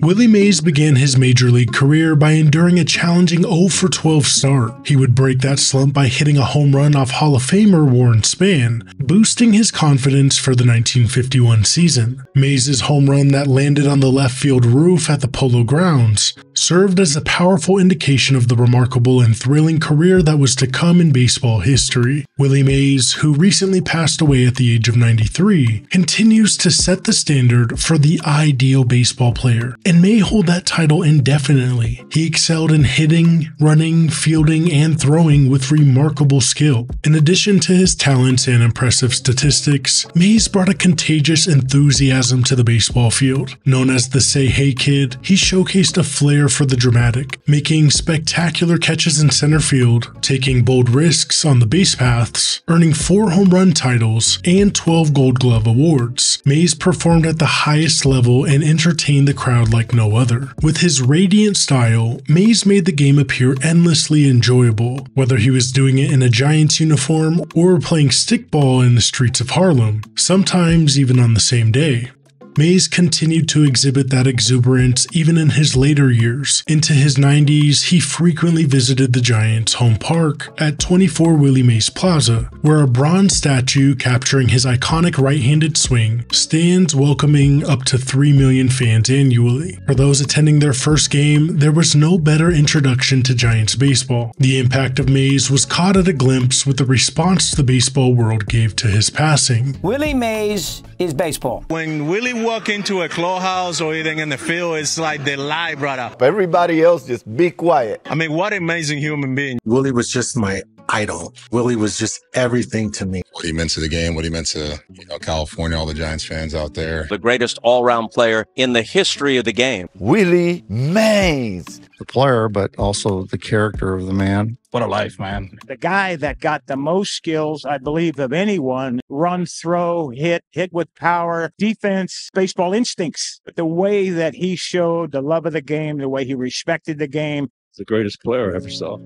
Willie Mays began his major league career by enduring a challenging 0-for-12 start. He would break that slump by hitting a home run off Hall of Famer Warren Spahn, boosting his confidence for the 1951 season. Mays' home run that landed on the left field roof at the Polo Grounds served as a powerful indication of the remarkable and thrilling career that was to come in baseball history. Willie Mays, who recently passed away at the age of 93, continues to set the standard for the ideal baseball player, and may hold that title indefinitely. He excelled in hitting, running, fielding, and throwing with remarkable skill. In addition to his talents and impressive statistics, Mays brought a contagious enthusiasm to the baseball field. Known as the Say Hey Kid, he showcased a flair for the dramatic, making spectacular catches in center field, taking bold risks on the base paths, earning 4 home run titles, and 12 Gold Glove awards. Mays performed at the highest level and entertained the crowd like no other. With his radiant style, Mays made the game appear endlessly enjoyable, whether he was doing it in a Giants uniform or playing stickball in the streets of Harlem, sometimes even on the same day. Mays continued to exhibit that exuberance even in his later years. Into his 90s, he frequently visited the Giants' home park at 24 Willie Mays Plaza, where a bronze statue capturing his iconic right-handed swing stands, welcoming up to 3 million fans annually. For those attending their first game, there was no better introduction to Giants baseball. The impact of Mays was caught at a glimpse with the response the baseball world gave to his passing. Willie Mays is baseball. When Willie walk into a clubhouse or even in the field, it's like the light brought up. Everybody else just be quiet. I mean, what an amazing human being. Willie was just my idol. Willie was just everything to me. What he meant to the game, what he meant to, California, all the Giants fans out there. The greatest all-round player in the history of the game. Willie Mays. The player, but also the character of the man. What a life, man. The guy that got the most skills, I believe, of anyone. Run, throw, hit with power, defense, baseball instincts. But the way that he showed the love of the game, the way he respected the game. He's the greatest player I ever saw.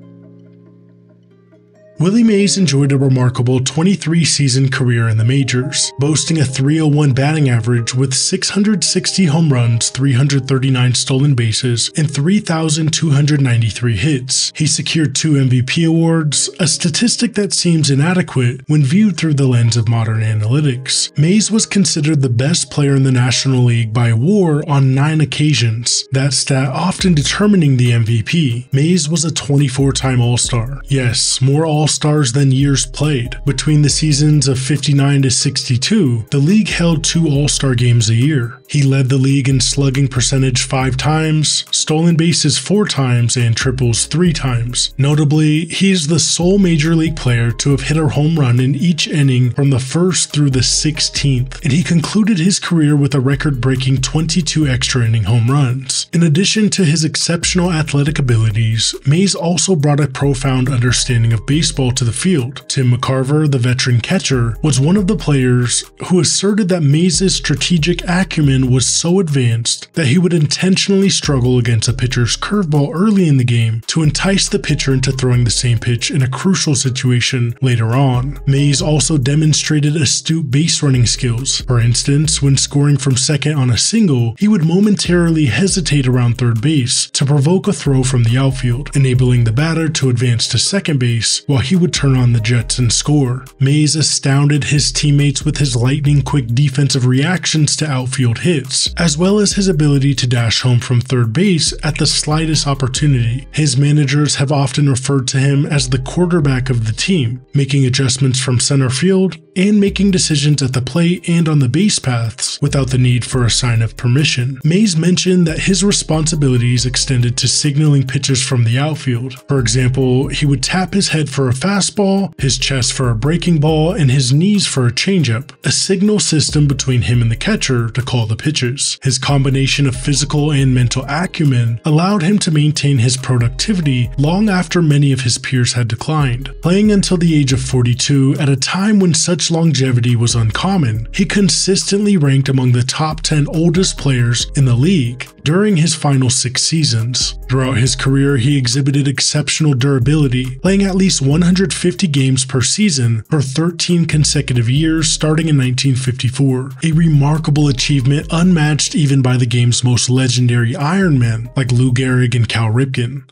Willie Mays enjoyed a remarkable 23-season career in the majors, boasting a .301 batting average with 660 home runs, 339 stolen bases, and 3,293 hits. He secured 2 MVP awards, a statistic that seems inadequate when viewed through the lens of modern analytics. Mays was considered the best player in the National League by WAR on 9 occasions, that stat often determining the MVP. Mays was a 24-time All-Star. Yes, more All-Stars than years played. Between the seasons of 59 to 62, the league held 2 All-Star games a year. He led the league in slugging percentage 5 times, stolen bases 4 times, and triples 3 times. Notably, he is the sole major league player to have hit a home run in each inning from the 1st through the 16th, and he concluded his career with a record-breaking 22 extra inning home runs. In addition to his exceptional athletic abilities, Mays also brought a profound understanding of baseball to the field. Tim McCarver, the veteran catcher, was one of the players who asserted that Mays' strategic acumen was so advanced that he would intentionally struggle against a pitcher's curveball early in the game to entice the pitcher into throwing the same pitch in a crucial situation later on. Mays also demonstrated astute base running skills. For instance, when scoring from second on a single, he would momentarily hesitate around third base to provoke a throw from the outfield, enabling the batter to advance to second base while he would turn on the jets and score. Mays astounded his teammates with his lightning-quick defensive reactions to outfield hits, as well as his ability to dash home from third base at the slightest opportunity. His managers have often referred to him as the quarterback of the team, making adjustments from center field and making decisions at the plate and on the base paths without the need for a sign of permission. Mays mentioned that his responsibilities extended to signaling pitches from the outfield. For example, he would tap his head for a fastball, his chest for a breaking ball, and his knees for a changeup, a signal system between him and the catcher to call the pitches. His combination of physical and mental acumen allowed him to maintain his productivity long after many of his peers had declined. Playing until the age of 42 at a time when such longevity was uncommon, he consistently ranked among the top 10 oldest players in the league. During during his final 6 seasons. Throughout his career, he exhibited exceptional durability, playing at least 150 games per season for 13 consecutive years starting in 1954, a remarkable achievement unmatched even by the game's most legendary Ironmen like Lou Gehrig and Cal Ripken.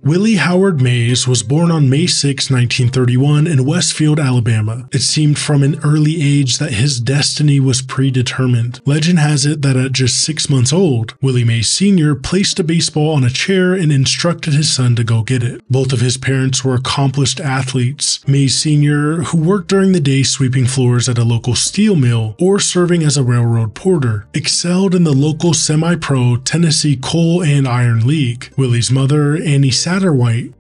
Willie Howard Mays was born on May 6, 1931 in Westfield, Alabama. It seemed from an early age that his destiny was predetermined. Legend has it that at just 6 months old, Willie Mays Sr. placed a baseball on a chair and instructed his son to go get it. Both of his parents were accomplished athletes. Mays Sr., who worked during the day sweeping floors at a local steel mill or serving as a railroad porter, excelled in the local semi-pro Tennessee Coal and Iron League. Willie's mother, Annie Satterwhite,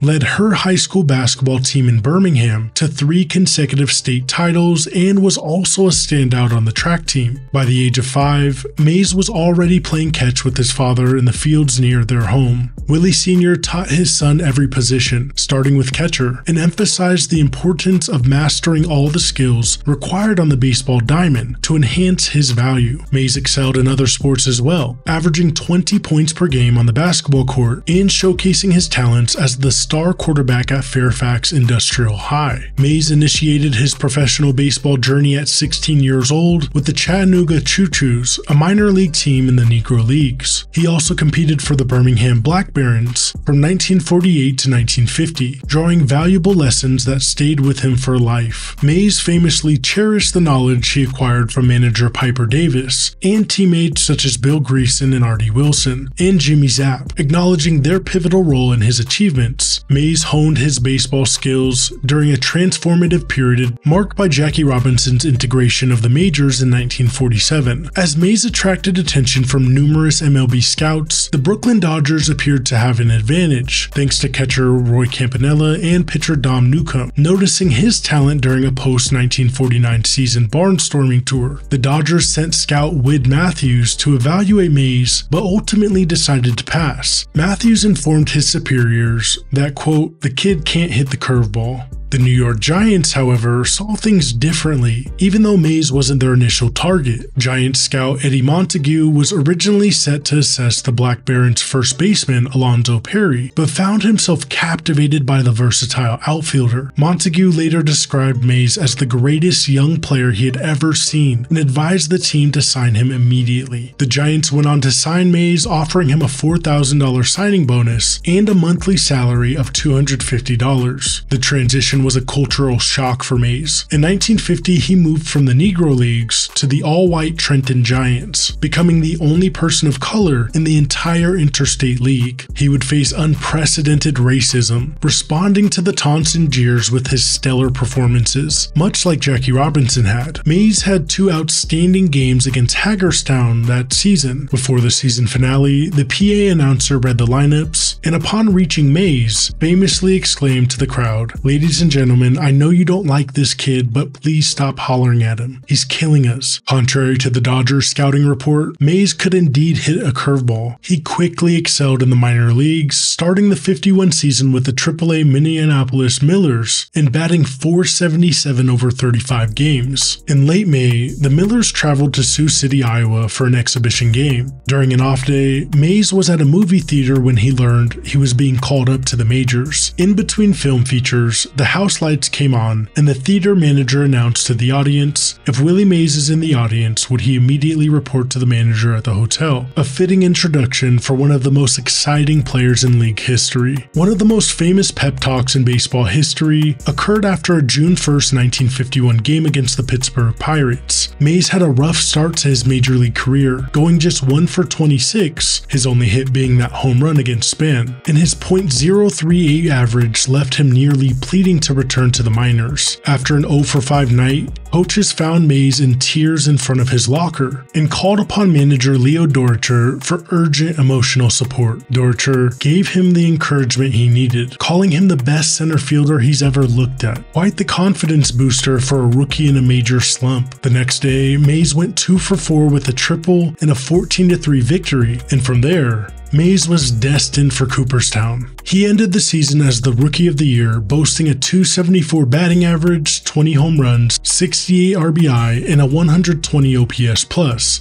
led her high school basketball team in Birmingham to 3 consecutive state titles and was also a standout on the track team. By the age of 5, Mays was already playing catch with his father in the fields near their home. Willie Sr. taught his son every position, starting with catcher, and emphasized the importance of mastering all the skills required on the baseball diamond to enhance his value. Mays excelled in other sports as well, averaging 20 points per game on the basketball court and showcasing his talent as the star quarterback at Fairfax Industrial High. Mays initiated his professional baseball journey at 16 years old with the Chattanooga Choo-Choos, a minor league team in the Negro Leagues. He also competed for the Birmingham Black Barons from 1948 to 1950, drawing valuable lessons that stayed with him for life. Mays famously cherished the knowledge he acquired from manager Piper Davis and teammates such as Bill Greason and Artie Wilson and Jimmy Zapp, acknowledging their pivotal role in his achievements. Mays honed his baseball skills during a transformative period marked by Jackie Robinson's integration of the majors in 1947. As Mays attracted attention from numerous MLB scouts, the Brooklyn Dodgers appeared to have an advantage, thanks to catcher Roy Campanella and pitcher Dom Newcomb. Noticing his talent during a post-1949 season barnstorming tour, the Dodgers sent scout Whit Matthews to evaluate Mays, but ultimately decided to pass. Matthews informed his superiors that, quote, "the kid can't hit the curveball." The New York Giants, however, saw things differently, even though Mays wasn't their initial target. Giants scout Eddie Montague was originally set to assess the Black Barons' first baseman, Alonzo Perry, but found himself captivated by the versatile outfielder. Montague later described Mays as the greatest young player he had ever seen and advised the team to sign him immediately. The Giants went on to sign Mays, offering him a $4,000 signing bonus and a monthly salary of $250. The transition was a cultural shock for Mays. In 1950, he moved from the Negro Leagues to the all-white Trenton Giants, becoming the only person of color in the entire interstate league. He would face unprecedented racism, responding to the taunts and jeers with his stellar performances, much like Jackie Robinson had. Mays had 2 outstanding games against Hagerstown that season. Before the season finale, the PA announcer read the lineups, and upon reaching Mays, famously exclaimed to the crowd, "Ladies and gentlemen, I know you don't like this kid, but please stop hollering at him. He's killing us." Contrary to the Dodgers scouting report, Mays could indeed hit a curveball. He quickly excelled in the minor leagues, starting the 51 season with the AAA Minneapolis Millers and batting .477 over 35 games. In late May, the Millers traveled to Sioux City, Iowa for an exhibition game. During an off day, Mays was at a movie theater when he learned he was being called up to the majors. In between film features, the house lights came on, and the theater manager announced to the audience, if Willie Mays is in the audience, would he immediately report to the manager at the hotel? A fitting introduction for one of the most exciting players in league history. One of the most famous pep talks in baseball history occurred after a June 1st, 1951 game against the Pittsburgh Pirates. Mays had a rough start to his major league career, going just 1 for 26, his only hit being that home run against Spahn, and his .038 average left him nearly pleading to return to the minors. After an 0 for 5 night, coaches found Mays in tears in front of his locker and called upon manager Leo Durocher for urgent emotional support. Durocher gave him the encouragement he needed, calling him the best center fielder he's ever looked at. Quite the confidence booster for a rookie in a major slump. The next day, Mays went 2 for 4 with a triple and a 14-3 victory, and from there, Mays was destined for Cooperstown. He ended the season as the Rookie of the Year, boasting a .274 batting average, 20 home runs, 68 RBI, and a 120 OPS+.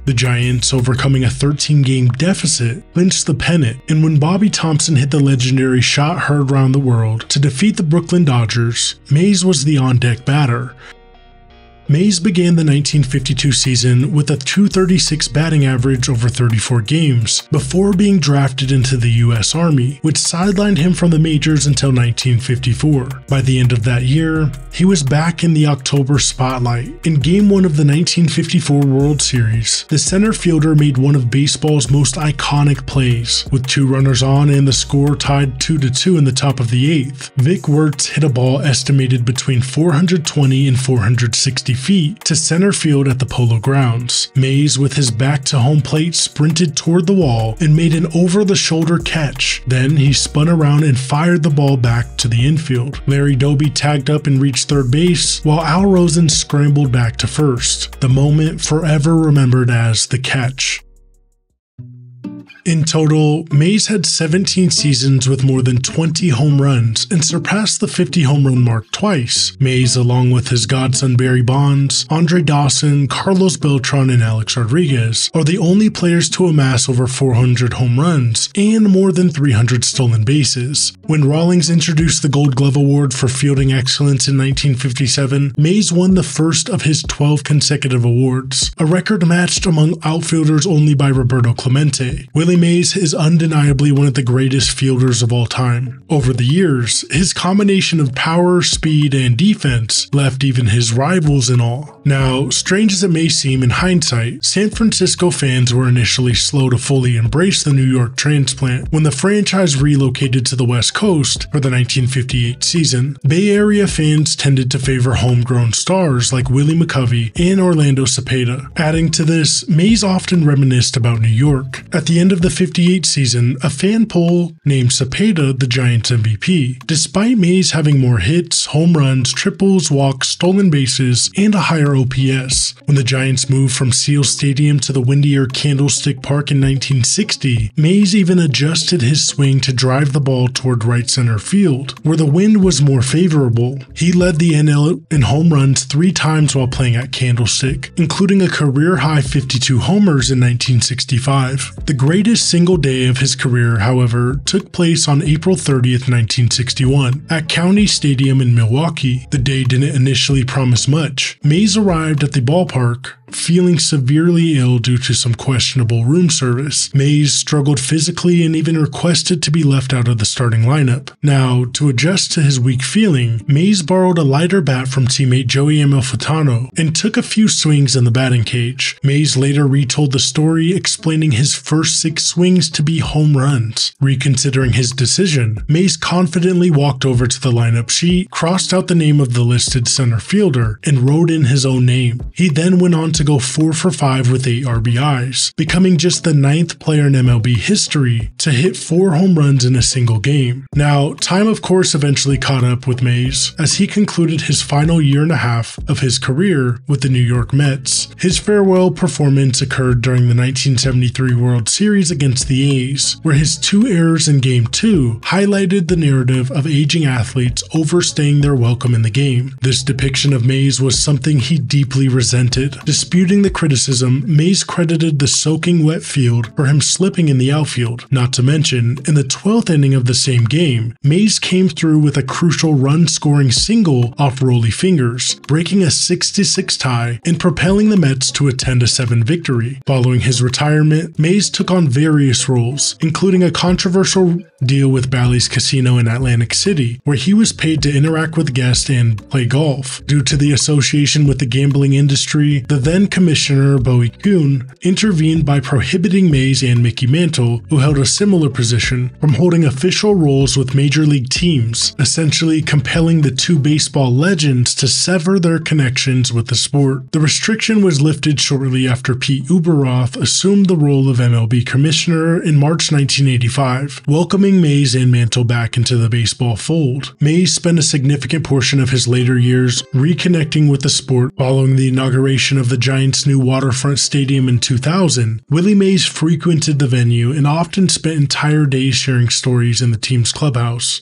The Giants, overcoming a 13-game deficit, clinched the pennant, and when Bobby Thompson hit the legendary shot heard round the world to defeat the Brooklyn Dodgers, Mays was the on-deck batter. Mays began the 1952 season with a .236 batting average over 34 games before being drafted into the U.S. Army, which sidelined him from the majors until 1954. By the end of that year, he was back in the October spotlight. In Game 1 of the 1954 World Series, the center fielder made one of baseball's most iconic plays. With 2 runners on and the score tied 2-2 in the top of the 8th, Vic Wertz hit a ball estimated between 420 and 460 feet to center field at the Polo Grounds. Mays, with his back to home plate, sprinted toward the wall and made an over-the-shoulder catch. Then he spun around and fired the ball back to the infield. Larry Doby tagged up and reached third base, while Al Rosen scrambled back to first. The moment forever remembered as the catch. In total, Mays had 17 seasons with more than 20 home runs and surpassed the 50 home run mark twice. Mays, along with his godson Barry Bonds, Andre Dawson, Carlos Beltran, and Alex Rodriguez, are the only players to amass over 400 home runs and more than 300 stolen bases. When Rawlings introduced the Gold Glove Award for fielding excellence in 1957, Mays won the first of his 12 consecutive awards, a record matched among outfielders only by Roberto Clemente. Willie Mays is undeniably one of the greatest fielders of all time. Over the years, his combination of power, speed, and defense left even his rivals in awe. Now, strange as it may seem in hindsight, San Francisco fans were initially slow to fully embrace the New York transplant when the franchise relocated to the West Coast for the 1958 season. Bay Area fans tended to favor homegrown stars like Willie McCovey and Orlando Cepeda. Adding to this, Mays often reminisced about New York. At the end of the 58 season, a fan poll named Cepeda the Giants MVP, despite Mays having more hits, home runs, triples, walks, stolen bases, and a higher OPS. When the Giants moved from Seal Stadium to the windier Candlestick Park in 1960, Mays even adjusted his swing to drive the ball toward right center field, where the wind was more favorable. He led the NL in home runs 3 times while playing at Candlestick, including a career-high 52 homers in 1965. The greatest single day of his career, however, took place on April 30th, 1961, at County Stadium in Milwaukee. The day didn't initially promise much. Mays arrived at the ballpark feeling severely ill due to some questionable room service. Mays struggled physically and even requested to be left out of the starting lineup. Now, to adjust to his weak feeling, Mays borrowed a lighter bat from teammate Joey Amalfitano and took a few swings in the batting cage. Mays later retold the story, explaining his first 6 swings to be home runs. Reconsidering his decision, Mays confidently walked over to the lineup sheet, crossed out the name of the listed center fielder, and wrote in his own name. He then went on to go 4 for 5 with 8 RBIs, becoming just the 9th player in MLB history to hit 4 home runs in a single game. Now, time of course eventually caught up with Mays as he concluded his final year and a half of his career with the New York Mets. His farewell performance occurred during the 1973 World Series against the A's, where his 2 errors in Game 2 highlighted the narrative of aging athletes overstaying their welcome in the game. This depiction of Mays was something he deeply resented. Disputing the criticism, Mays credited the soaking wet field for him slipping in the outfield. Not to mention, in the 12th inning of the same game, Mays came through with a crucial run-scoring single off Rollie Fingers, breaking a 6-6 tie and propelling the Mets to a 10-7 victory. Following his retirement, Mays took on various roles, including a controversial deal with Bally's Casino in Atlantic City, where he was paid to interact with guests and play golf. Due to the association with the gambling industry, the then Commissioner Bowie Kuhn intervened by prohibiting Mays and Mickey Mantle, who held a similar position, from holding official roles with major league teams, essentially compelling the 2 baseball legends to sever their connections with the sport. The restriction was lifted shortly after Pete Uberoth assumed the role of MLB Commissioner in March 1985, welcoming Mays and Mantle back into the baseball fold. Mays spent a significant portion of his later years reconnecting with the sport following the inauguration of the Giants' new waterfront stadium in 2000, Willie Mays frequented the venue and often spent entire days sharing stories in the team's clubhouse.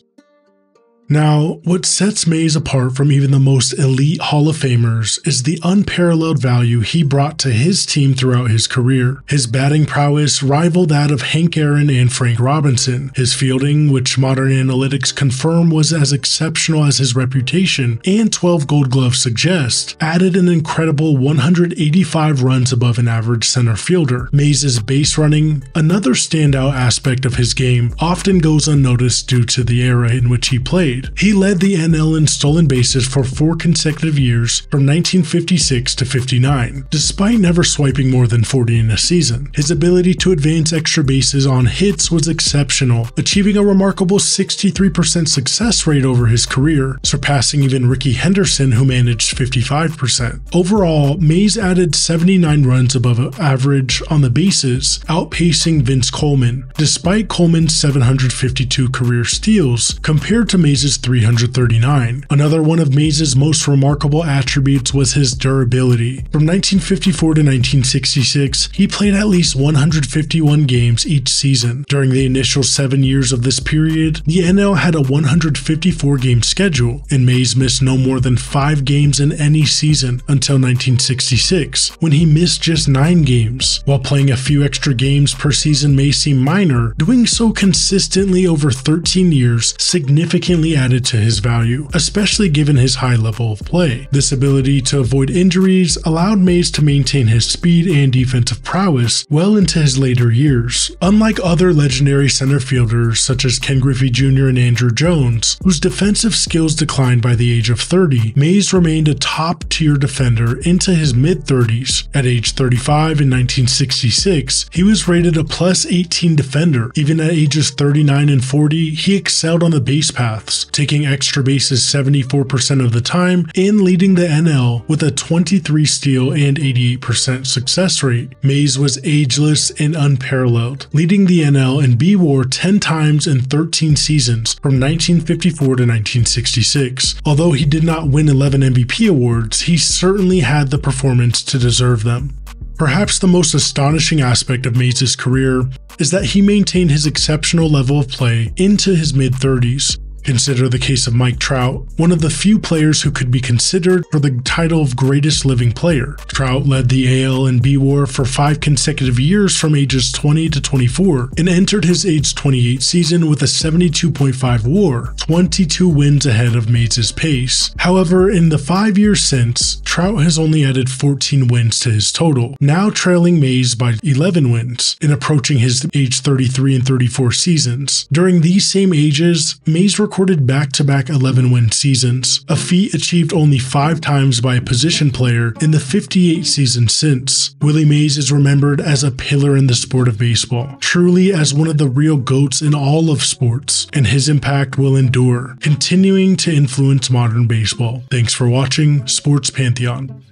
Now, what sets Mays apart from even the most elite Hall of Famers is the unparalleled value he brought to his team throughout his career. His batting prowess rivaled that of Hank Aaron and Frank Robinson. His fielding, which modern analytics confirm was as exceptional as his reputation and 12 Gold Gloves suggest, added an incredible 185 runs above an average center fielder. Mays' base running, another standout aspect of his game, often goes unnoticed due to the era in which he played. He led the NL in stolen bases for 4 consecutive years from 1956 to 59, despite never swiping more than 40 in a season. His ability to advance extra bases on hits was exceptional, achieving a remarkable 63% success rate over his career, surpassing even Rickey Henderson, who managed 55%. Overall, Mays added 79 runs above average on the bases, outpacing Vince Coleman, despite Coleman's 752 career steals compared to Mays' 339. Another one of Mays' most remarkable attributes was his durability. From 1954 to 1966, he played at least 151 games each season. During the initial 7 years of this period, the NL had a 154-game schedule, and Mays missed no more than 5 games in any season until 1966, when he missed just 9 games. While playing a few extra games per season may seem minor, doing so consistently over 13 years significantly added to his value, especially given his high level of play. This ability to avoid injuries allowed Mays to maintain his speed and defensive prowess well into his later years. Unlike other legendary center fielders such as Ken Griffey Jr. and Andrew Jones, whose defensive skills declined by the age of 30, Mays remained a top-tier defender into his mid-30s. At age 35 in 1966, he was rated a plus 18 defender. Even at ages 39 and 40, he excelled on the base paths, taking extra bases 74% of the time and leading the NL with a 23 steal and 88% success rate. Mays was ageless and unparalleled, leading the NL in B-WAR 10 times in 13 seasons from 1954 to 1966. Although he did not win 11 MVP awards, he certainly had the performance to deserve them. Perhaps the most astonishing aspect of Mays' career is that he maintained his exceptional level of play into his mid-30s. Consider the case of Mike Trout, one of the few players who could be considered for the title of greatest living player. Trout led the AL and B-WAR for 5 consecutive years from ages 20 to 24 and entered his age 28 season with a 72.5 WAR, 22 wins ahead of Mays' pace. However, in the 5 years since, Trout has only added 14 wins to his total, now trailing Mays by 11 wins and approaching his age 33 and 34 seasons. During these same ages, Mays recorded back-to-back 11-win seasons, a feat achieved only 5 times by a position player in the 58 seasons since. Willie Mays is remembered as a pillar in the sport of baseball, truly as one of the real GOATs in all of sports, and his impact will endure, continuing to influence modern baseball. Thanks for watching Sports Pantheon.